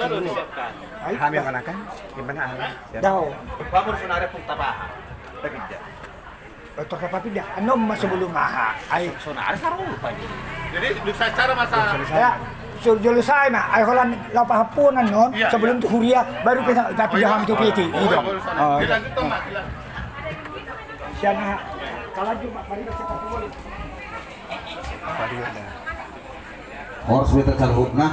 baru disiapkan. Kami yang kan? Gimana ahli? Daw. Pamor sunare pung tabaha. Pagidya. Dokter kapatid ano masubulong aha. Ay, Sunare sarong lupa niyo. Jadi bisa cara masa kaya Suryo Lusay na ay holan lapahapunan noon Iya, sebelum iya. tuh Huria baru kita pinjam itu PT itu. Oh, Bilang gitu Mak, bilang. siya na kalaju Pak Pari kasi katulog. Pariyo na. Horse with the kalhut na.